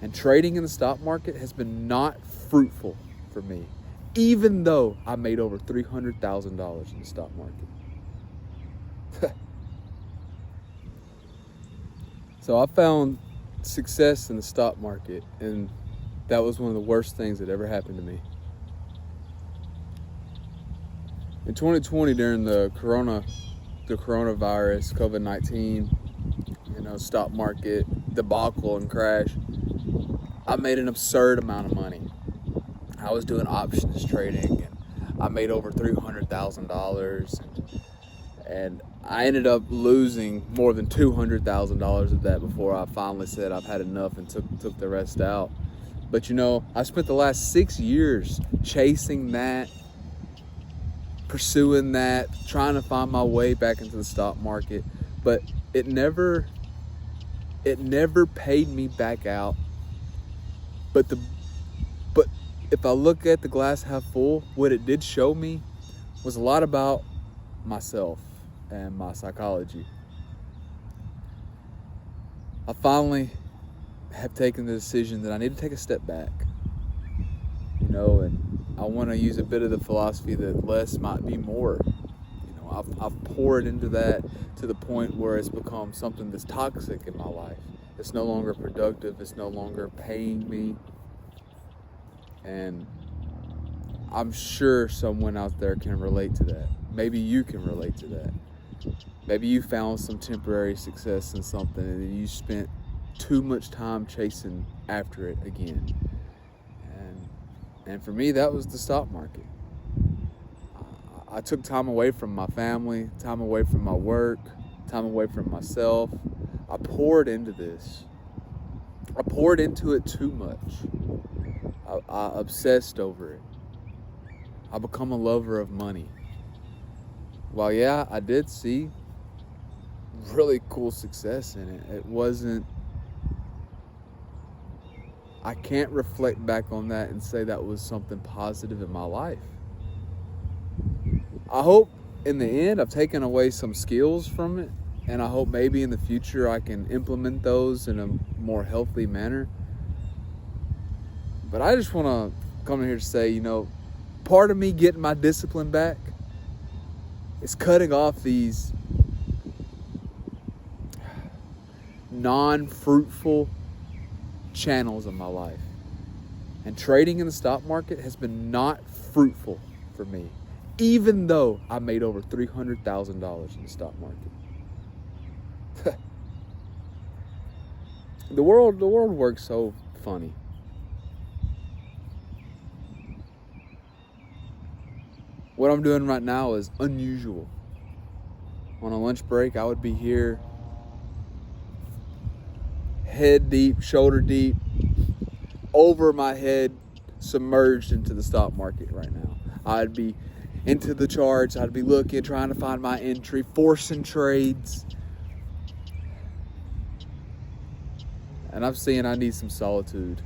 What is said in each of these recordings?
And trading in the stock market has been not fruitful for me, even though I made over $300,000 in the stock market. So I found success in the stock market, and that was one of the worst things that ever happened to me. In 2020, during the coronavirus, COVID-19, stock market debacle and crash, I made an absurd amount of money. I was doing options trading, and I made over $300,000, and I ended up losing more than $200,000 of that before I finally said I've had enough and took the rest out. But I spent the last 6 years chasing that, pursuing that, trying to find my way back into the stock market, but it never paid me back out. But if I look at the glass half full, what it did show me was a lot about myself and my psychology. I finally have taken the decision that I need to take a step back, and I want to use a bit of the philosophy that less might be more. I've poured into that to the point where it's become something that's toxic in my life. It's no longer productive. It's no longer paying me. And I'm sure someone out there can relate to that. Maybe you can relate to that. Maybe you found some temporary success in something and then you spent too much time chasing after it again. And for me, that was the stock market. I took time away from my family, time away from my work, time away from myself. I poured into this. I poured into it too much. I obsessed over it. I become a lover of money. While yeah, I did see really cool success in it, it wasn't, I can't reflect back on that and say that was something positive in my life. I hope in the end I've taken away some skills from it, and I hope maybe in the future I can implement those in a more healthy manner. But I just want to come in here to say, part of me getting my discipline back is cutting off these non-fruitful channels of my life. And trading in the stock market has been not fruitful for me, even though I made over $300,000 in the stock market. The world works so funny. What I'm doing right now is unusual. On a lunch break, I would be here head deep, shoulder deep, over my head, submerged into the stock market right now. I'd be into the charts, I'd be looking, trying to find my entry, forcing trades. And I'm seeing I need some solitude.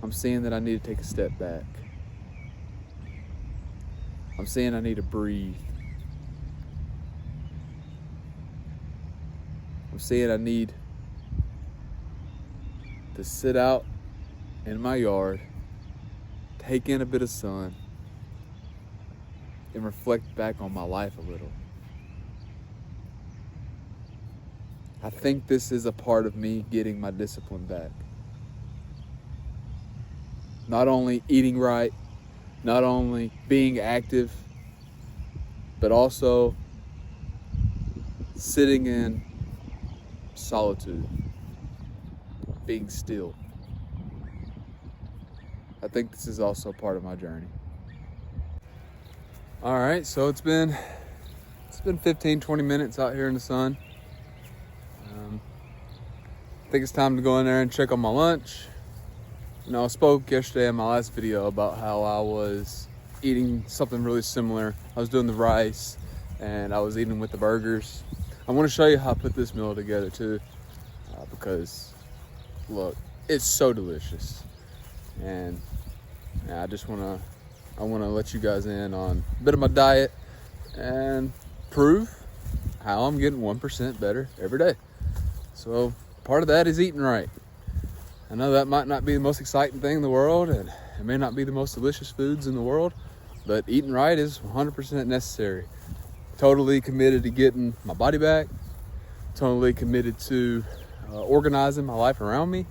I'm seeing that I need to take a step back. I'm seeing I need to breathe. I'm seeing I need to sit out in my yard, take in a bit of sun, and reflect back on my life a little. I think this is a part of me getting my discipline back. Not only eating right, not only being active, but also sitting in solitude, being still. I think this is also part of my journey. All right, so it's been 15-20 minutes out here in the sun. I think it's time to go in there and check on my lunch. I spoke yesterday in my last video about how I was eating something really similar. I was doing the rice and I was eating with the burgers. I want to show you how I put this meal together too, because look, it's so delicious. And I want to let you guys in on a bit of my diet and prove how I'm getting 1% better every day. So part of that is eating right. I know that might not be the most exciting thing in the world, and it may not be the most delicious foods in the world, but eating right is 100% necessary. Totally committed to getting my body back. Totally committed to organizing my life around me.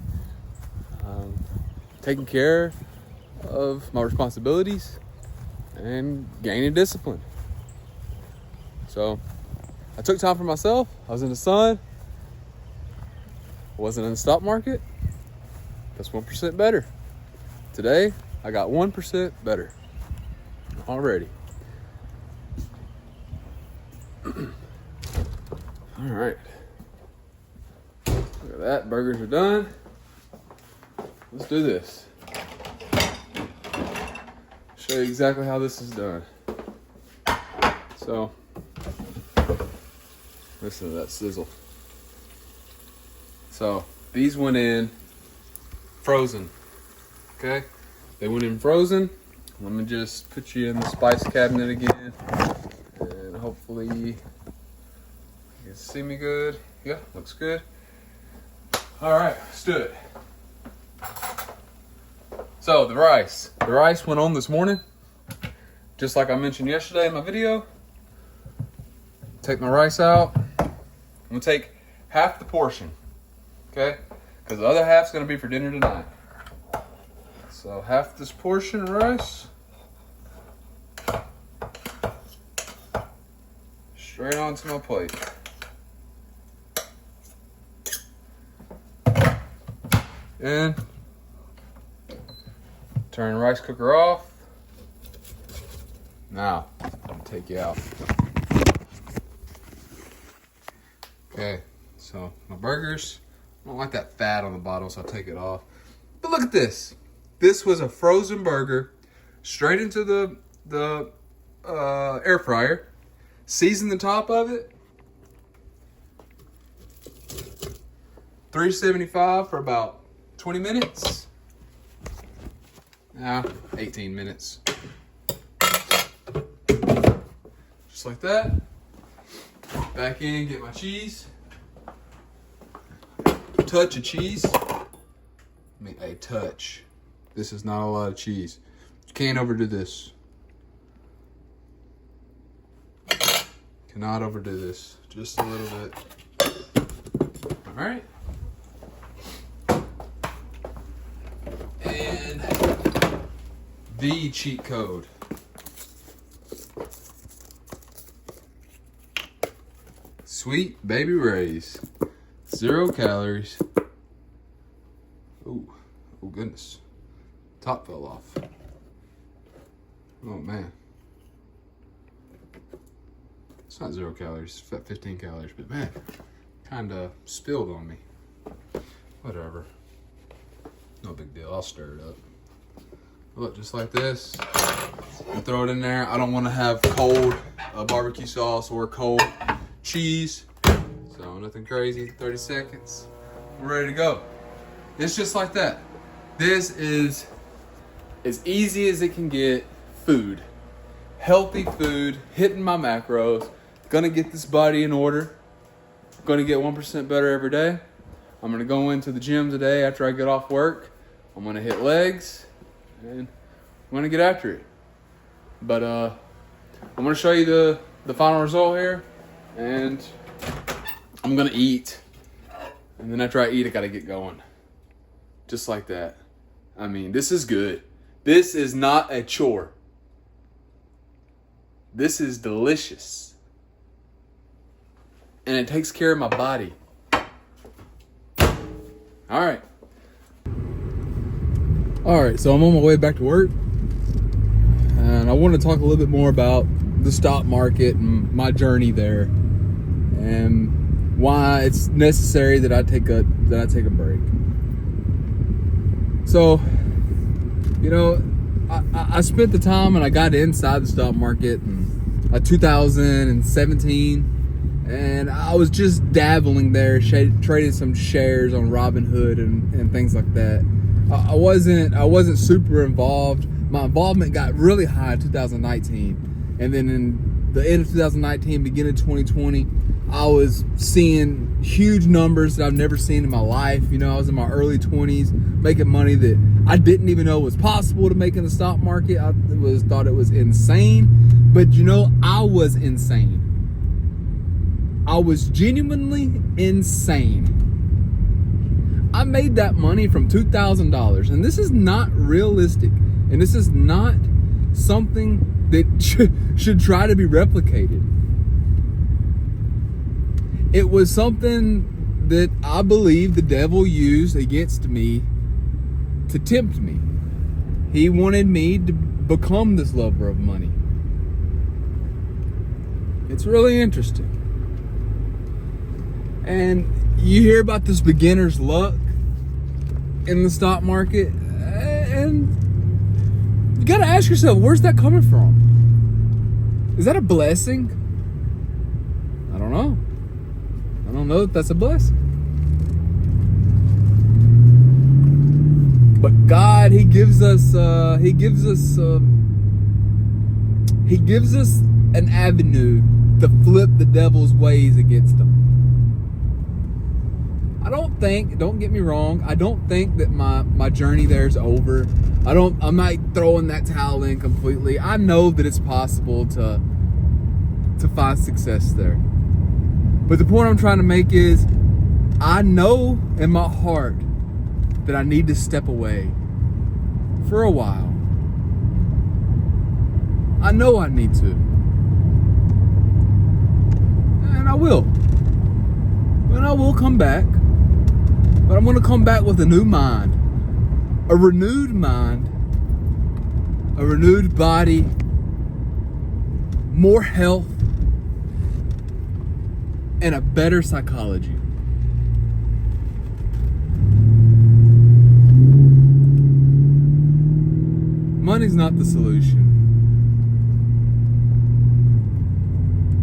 Taking care of my responsibilities and gaining discipline. So I took time for myself. I was in the sun. I wasn't in the stock market. That's 1% better. Today, I got 1% better already. All right. Look at that. Burgers are done. Let's do this. Show you exactly how this is done. So, listen to that sizzle. So, these went in frozen. Okay? They went in frozen. Let me just put you in the spice cabinet again. And hopefully you can see me good. Yeah, looks good. Alright, let's do it. So the rice went on this morning. Just like I mentioned yesterday in my video. Take my rice out. I'm gonna take half the portion. Okay? Because the other half's gonna be for dinner tonight. So half this portion of rice. Straight onto my plate. And turn the rice cooker off. Now, I'll take you out. Okay, so my burgers. I don't like that fat on the bottom, so I'll take it off. But look at this. This was a frozen burger, straight into the air fryer. Season the top of it. 375 for about 20 minutes. Now, 18 minutes. Just like that. Back in, get my cheese. Touch of cheese. I mean, a touch. This is not a lot of cheese. You can't overdo this. Cannot overdo this. Just a little bit. All right. And the cheat code. Sweet Baby Ray's. 0 calories. Oh goodness. Top fell off. Oh man. It's not 0 calories, it's 15 calories, but man, kinda spilled on me. Whatever. No big deal, I'll stir it up. Look, just like this. And throw it in there. I don't want to have cold barbecue sauce or cold cheese. So nothing crazy, 30 seconds. We're ready to go. It's just like that. This is as easy as it can get. Food. Healthy food, hitting my macros. Gonna get this body in order. Gonna get 1% better every day. I'm gonna go into the gym today after I get off work. I'm gonna hit legs and I'm gonna get after it. But I'm gonna show you the final result here, and I'm gonna eat. And then after I eat, I gotta get going. Just like that. I mean, this is good. This is not a chore. This is delicious. And it takes care of my body. Alright, so I'm on my way back to work. And I want to talk a little bit more about the stock market and my journey there. And why it's necessary that I take a break. So, you know, I spent the time and I got inside the stock market in 2017, and I was just dabbling there, trading some shares on Robinhood and things like that. I wasn't super involved. My involvement got really high in 2019, and then in the end of 2019, beginning of 2020, I was seeing huge numbers that I've never seen in my life. You know, I was in my early 20s making money that I didn't even know was possible to make in the stock market. I thought it was insane. But you know, I was insane. I was genuinely insane. I made that money from $2,000, and this is not realistic, and this is not something that should try to be replicated. It was something that I believe the devil used against me to tempt me. He wanted me to become this lover of money. It's really interesting. And you hear about this beginner's luck in the stock market, and you gotta ask yourself, where's that coming from? Is that a blessing? I don't know. I don't know if that's a blessing. But God, He gives us an avenue to flip the devil's ways against him. Don't get me wrong, I don't think that my journey there is over. I'm not throwing that towel in completely. I know that it's possible to find success there. But the point I'm trying to make is, I know in my heart that I need to step away for a while. I know I need to. And I will. And I will come back. But I'm going to come back with a new mind. A renewed mind. A renewed body. More health. And a better psychology. Money's not the solution.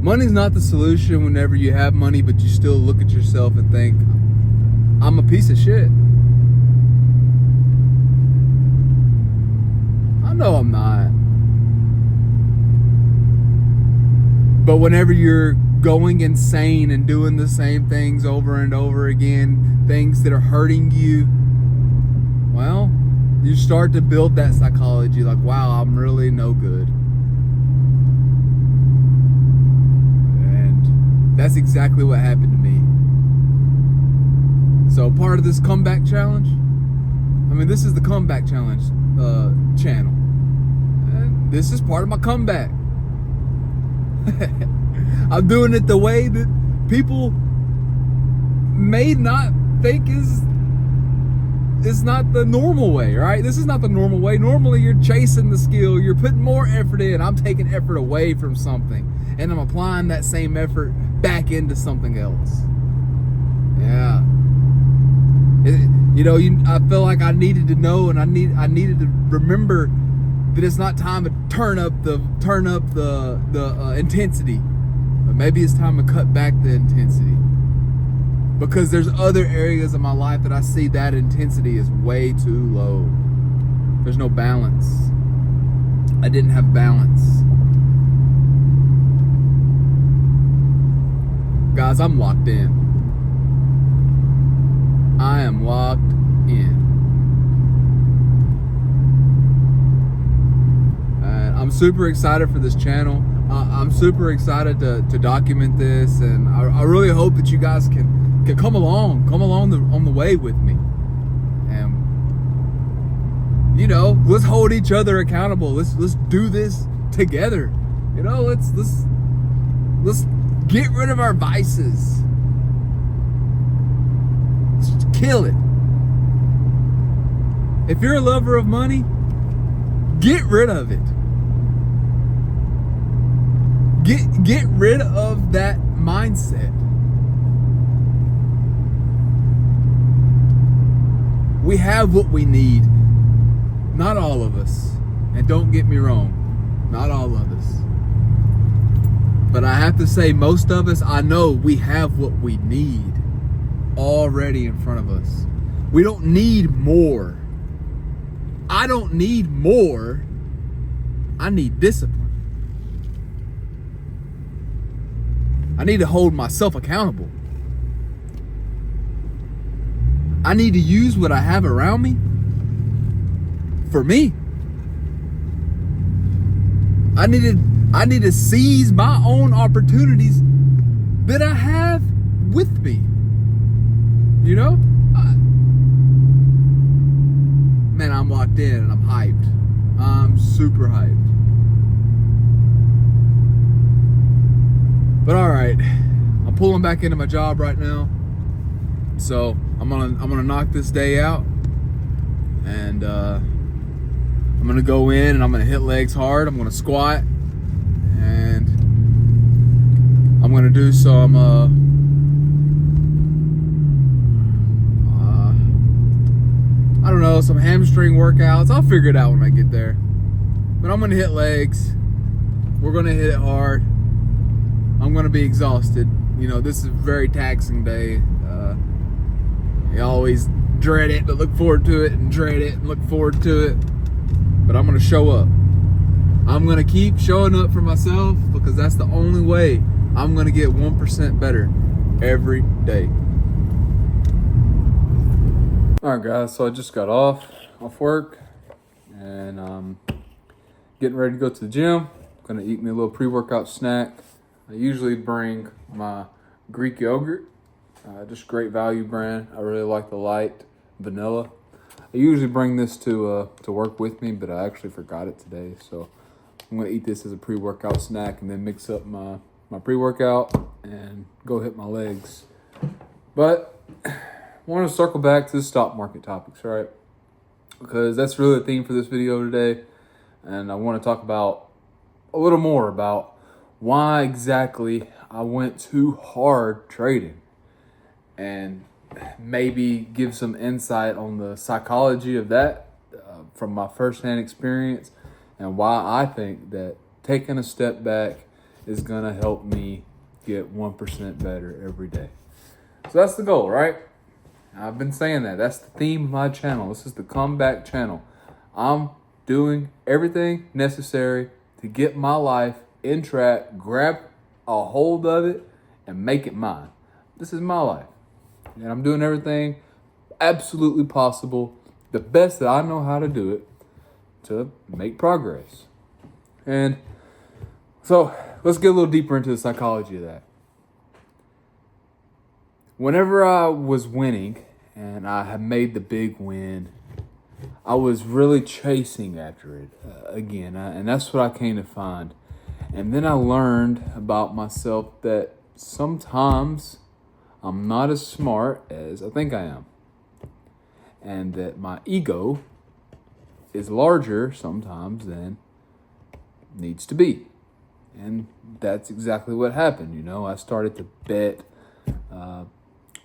Money's not the solution whenever you have money, but you still look at yourself and think, I'm a piece of shit. I know I'm not. But whenever you're going insane and doing the same things over and over again, things that are hurting you, well, you start to build that psychology like, wow, I'm really no good. And that's exactly what happened to me. So part of this comeback challenge, this is the comeback challenge channel. And this is part of my comeback. I'm doing it the way that people may not think is not the normal way, right? This is not the normal way. Normally you're chasing the skill, you're putting more effort in. I'm taking effort away from something, and I'm applying that same effort back into something else. Yeah. I feel like I needed to know, and I needed to remember that it's not time to turn up the intensity, but maybe it's time to cut back the intensity, because there's other areas of my life that I see that intensity is way too low. There's no balance. I didn't have balance. Guys, I'm locked in. I am locked in. And I'm super excited for this channel. I'm super excited to document this, and I really hope that you guys can come along on the way with me. And let's hold each other accountable. Let's do this together. Let's get rid of our vices. Kill it. If you're a lover of money, get rid of it. Get rid of that mindset. We have what we need. Not all of us. And don't get me wrong, not all of us. But I have to say, most of us, I know we have what we need already in front of us. We don't need more. I don't need more. I need discipline. I need to hold myself accountable. I need to use what I have around me for me. I need to seize my own opportunities that I have with me. You know? Man, I'm locked in and I'm hyped. I'm super hyped. But all right, I'm pulling back into my job right now. So I'm gonna knock this day out, and I'm gonna go in and I'm gonna hit legs hard. I'm gonna squat, and I'm gonna do some I don't know, some hamstring workouts. I'll figure it out when I get there. But I'm gonna hit legs. We're gonna hit it hard. I'm gonna be exhausted. You know, this is a very taxing day. You always dread it, but look forward to it, and dread it and look forward to it. But I'm gonna show up. I'm gonna keep showing up for myself, because that's the only way I'm gonna get 1% better every day. All right, guys, so I just got off work, and I'm getting ready to go to the gym. I'm gonna eat me a little pre-workout snack. I usually bring my Greek yogurt, just great value brand. I really like the light vanilla. I usually bring this to work with me, but I actually forgot it today. So I'm gonna eat this as a pre-workout snack, and then mix up my pre-workout and go hit my legs. But I want to circle back to the stock market topics, right? Because that's really the theme for this video today. And I want to talk about a little more about why exactly I went too hard trading, and maybe give some insight on the psychology of that from my firsthand experience, and why I think that taking a step back is going to help me get 1% better every day. So that's the goal, right? I've been saying that. That's the theme of my channel. This is the comeback channel. I'm doing everything necessary to get my life in track, grab a hold of it, and make it mine. This is my life. And I'm doing everything absolutely possible, the best that I know how to do it, to make progress. And so let's get a little deeper into the psychology of that. Whenever I was winning and I had made the big win, I was really chasing after it again. And that's what I came to find. And then I learned about myself that sometimes I'm not as smart as I think I am. And that my ego is larger sometimes than needs to be. And that's exactly what happened. You know, I started to bet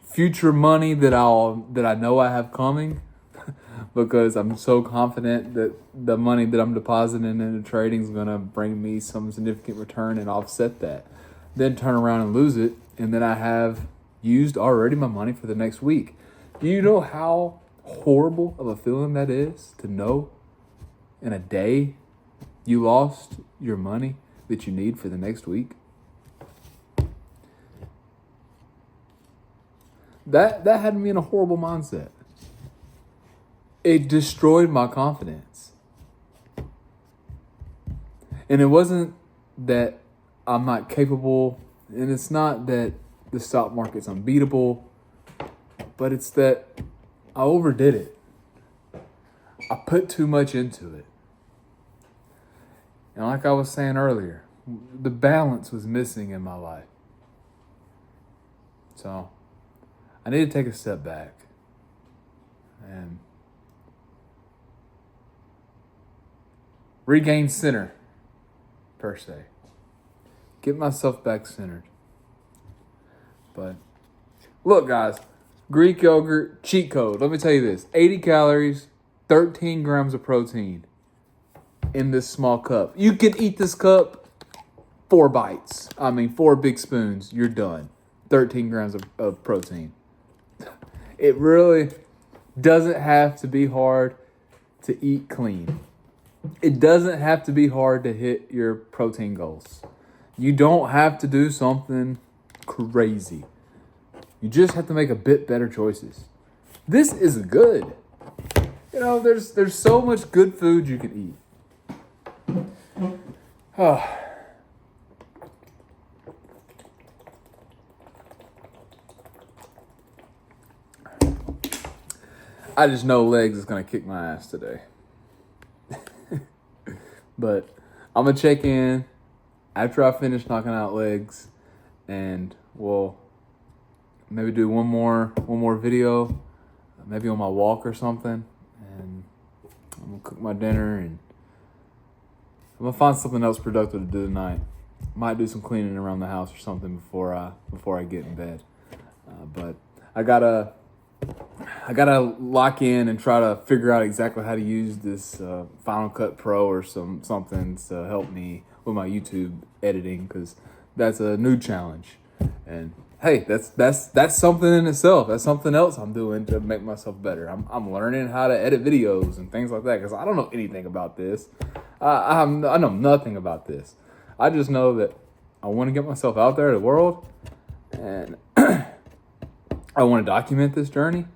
future money that I know I have coming, because I'm so confident that the money that I'm depositing into trading is going to bring me some significant return and offset that. Then turn around and lose it, and then I have used already my money for the next week. Do you know how horrible of a feeling that is, to know in a day you lost your money that you need for the next week? That had me in a horrible mindset. It destroyed my confidence. And it wasn't that I'm not capable, and it's not that the stock market's unbeatable, but it's that I overdid it. I put too much into it. And like I was saying earlier, the balance was missing in my life. So I need to take a step back and regain center, per se. Get myself back centered. But look, guys, Greek yogurt cheat code. Let me tell you this: 80 calories, 13 grams of protein in this small cup. You can eat this cup 4 bites. 4 big spoons. You're done. 13 grams of protein. It really doesn't have to be hard to eat clean. It doesn't have to be hard to hit your protein goals. You don't have to do something crazy. You just have to make a bit better choices. This is good. You know, there's so much good food you can eat. I just know Legs is gonna kick my ass today. But I'm gonna check in after I finish knocking out Legs, and we'll maybe do one more video, maybe on my walk or something, and I'm gonna cook my dinner, and I'm gonna find something else productive to do tonight. Might do some cleaning around the house or something before I get in bed. But I gotta lock in and try to figure out exactly how to use this Final Cut Pro or something to help me with my YouTube editing, because that's a new challenge. And hey, that's something in itself. That's something else I'm doing to make myself better. I'm learning how to edit videos and things like that, because I don't know anything about this. I know nothing about this. I just know that I want to get myself out there to the world, and I want to document this journey.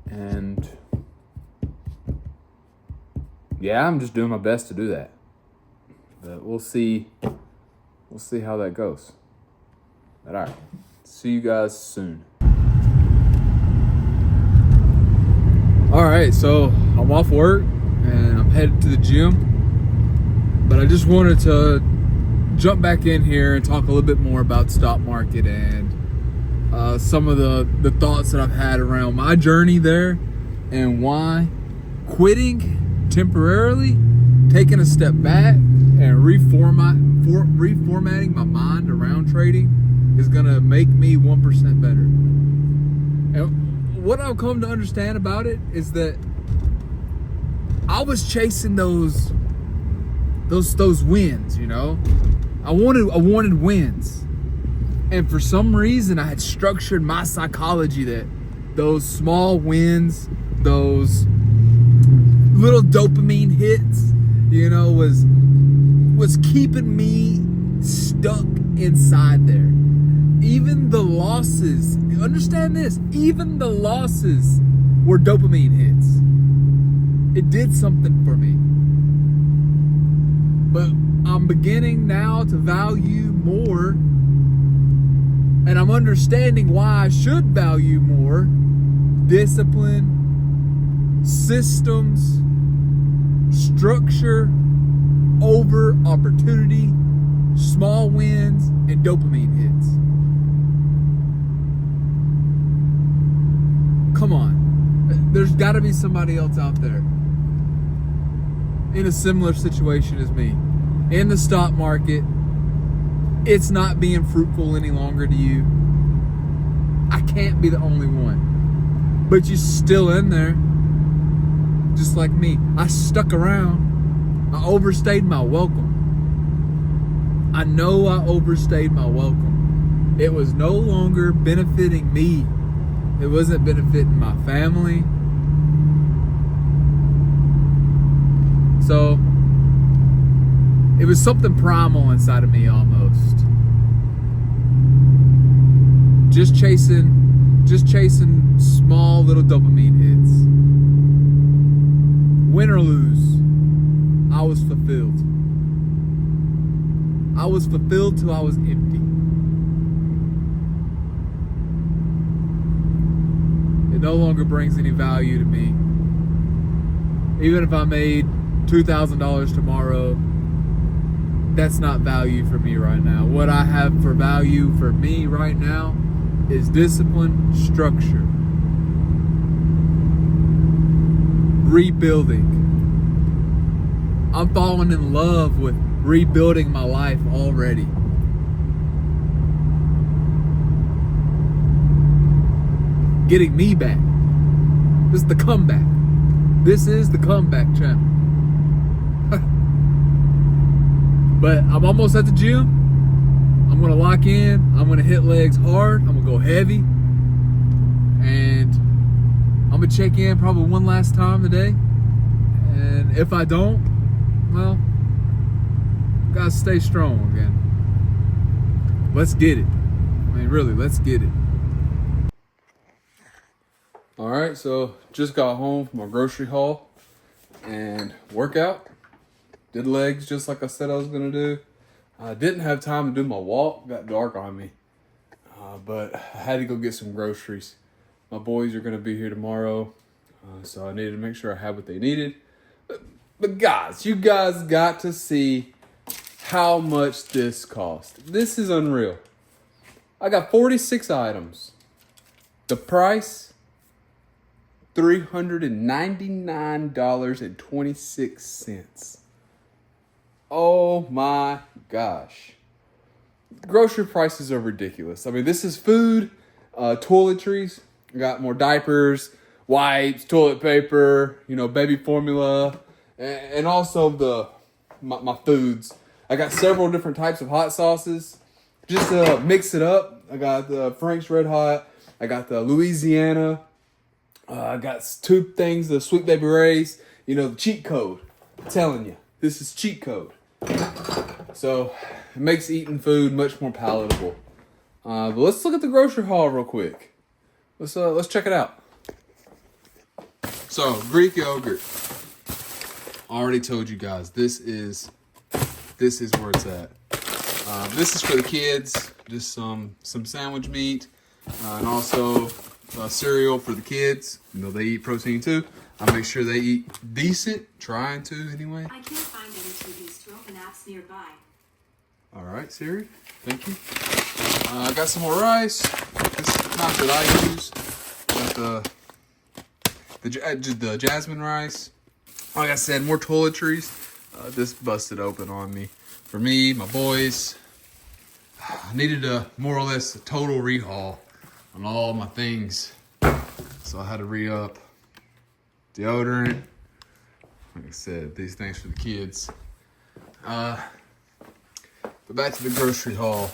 And yeah, I'm just doing my best to do that. But we'll see how that goes. But all right, see you guys soon. All right, so I'm off work and I'm headed to the gym. But I just wanted to jump back in here and talk a little bit more about stock market and some of the thoughts that I've had around my journey there, and why quitting temporarily, taking a step back, and reformatting my mind around trading is gonna make me 1% better. And what I've come to understand about it is that I was chasing those wins, you know. I wanted wins. And for some reason, I had structured my psychology that those small wins, those little dopamine hits, you know, was keeping me stuck inside there. Even the losses, understand this, even the losses were dopamine hits. It did something for me. But I'm beginning now to value more, and I'm understanding why I should value more discipline, systems, structure over opportunity, small wins, and dopamine hits. Come on. There's got to be somebody else out there in a similar situation as me. In the stock market, it's not being fruitful any longer to you. I can't be the only one. But you're still in there. Just like me. I stuck around. I overstayed my welcome. I know I overstayed my welcome. It was no longer benefiting me. It wasn't benefiting my family. So it was something primal inside of me almost. Just chasing small little dopamine hits. Win or lose, I was fulfilled. I was fulfilled till I was empty. It no longer brings any value to me. Even if I made $2,000 tomorrow, that's not value for me right now. What I have for value for me right now is discipline, structure, rebuilding. I'm falling in love with rebuilding my life already. Getting me back. This is the comeback. This is the comeback channel. But I'm almost at the gym. I'm gonna lock in. I'm gonna hit legs hard. I'm gonna go heavy. And I'm gonna check in probably one last time today. And if I don't, well, gotta stay strong again. Let's get it. mean, really, let's get it. All right, so just got home from my grocery haul and workout. Did legs just like I said I was gonna do. I didn't have time to do my walk, got dark on me. But I had to go get some groceries. My boys are gonna be here tomorrow, so I needed to make sure I had what they needed. But guys, you guys got to see how much this cost. This is unreal. I got 46 items. The price, $399.26. Oh my gosh. Grocery prices are ridiculous. I mean, this is food, toiletries. I got more diapers, wipes, toilet paper, baby formula, and also my foods. I got several different types of hot sauces. Just to mix it up, I got the Frank's Red Hot. I got the Louisiana. I got two things, the Sweet Baby Ray's. The cheat code. I'm telling you, this is cheat code. So it makes eating food much more palatable. But let's look at the grocery haul real quick. Let's check it out. So Greek yogurt. I already told you guys this is where it's at. This is for the kids. Just some sandwich meat, and also cereal for the kids. They eat protein too. I make sure they eat decent. Trying to anyway. I can't find any TVs to open apps nearby. All right, Siri. Thank you. I got some more rice. This is the kind that I use. Got the jasmine rice. Like I said, more toiletries. This busted open on me. For me, my boys, I needed more or less a total rehaul on all my things. So I had to re-up. Deodorant. Like I said, these things for the kids. But back to the grocery haul.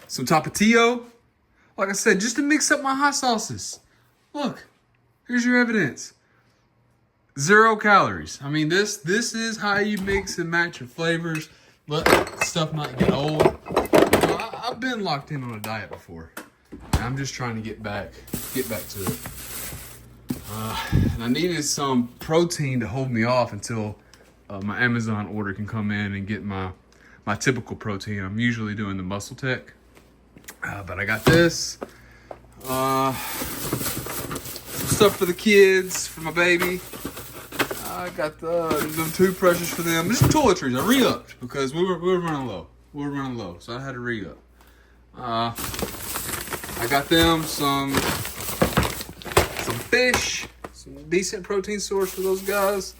Some Tapatio. Like I said, just to mix up my hot sauces. Look, here's your evidence. 0 calories. I mean, this is how you mix and match your flavors. Let stuff not get old. I've been locked in on a diet before. And I'm just trying to get back to it. And I needed some protein to hold me off until my Amazon order can come in and get my typical protein. I'm usually doing the Muscle Tech. But I got this. Some stuff for the kids, for my baby. I got them toothbrushes for them. Just toiletries. I re-upped because we were running low. So I had to re-up. I got them some fish, some decent protein source for those guys,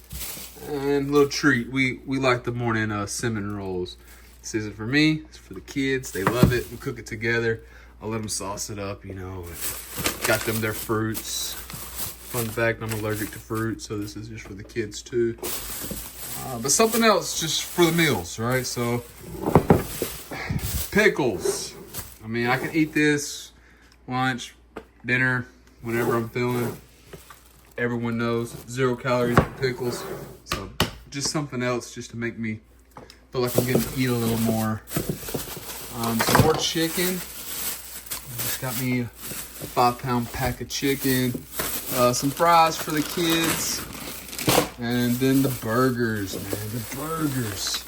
and a little treat. We like the morning cinnamon rolls. This isn't for me. It's for the kids. They love it. We cook it together. I let them sauce it up, Got them their fruits. Fun fact, I'm allergic to fruit, so this is just for the kids too. But something else just for the meals, right? So, pickles. I mean, I can eat this lunch, dinner, whenever I'm feeling. Everyone knows 0 calories in pickles. So, just something else just to make me feel like I'm getting to eat a little more. Some more chicken. Just got me a 5-pound pack of chicken. Some fries for the kids. And then the burgers, man. The burgers.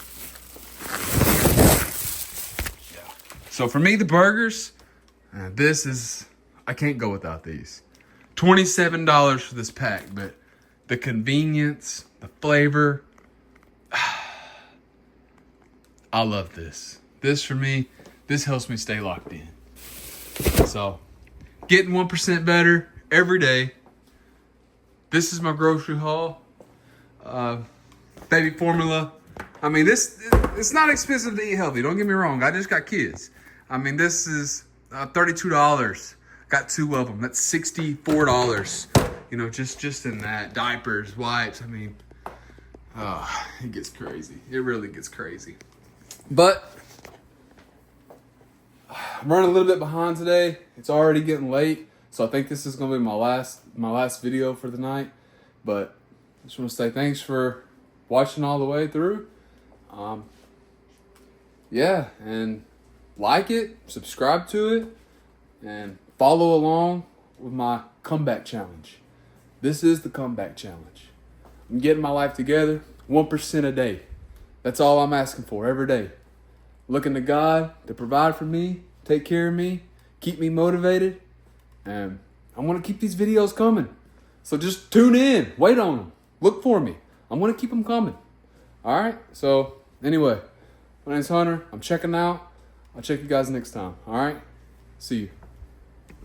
Yeah. So for me, the burgers, I can't go without these. $27 for this pack, but the convenience, the flavor, I love this. This for me, this helps me stay locked in. So, getting 1% better every day. This is my grocery haul. Baby formula. I mean, it's not expensive to eat healthy. Don't get me wrong. I just got kids. I mean, this is $32. Got 2 of them. That's $64. Just in that. Diapers, wipes. I mean, it gets crazy. It really gets crazy. But I'm running a little bit behind today. It's already getting late, so I think this is gonna be my last video for the night. But I just want to say thanks for watching all the way through. Yeah, and like it, subscribe to it, and follow along with my comeback challenge. This is the comeback challenge. I'm getting my life together 1% a day. That's all I'm asking for every day. Looking to God to provide for me, take care of me, keep me motivated, and I want to keep these videos coming. So just tune in, wait on them, look for me. I'm going to keep them coming. All right? So anyway, my name's Hunter. I'm checking out. I'll check you guys next time. All right? See you.